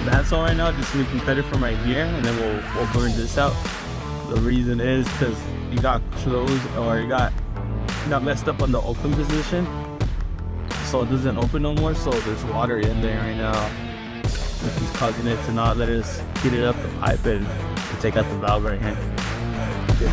bandsaw right now, just making better from right here, and then we'll burn this out. The reason is because you got closed, or you got messed up on the open position, so it doesn't open no more. So there's water in there right now, which is causing it to not let us heat it up the pipe and take out the valve right here. Okay.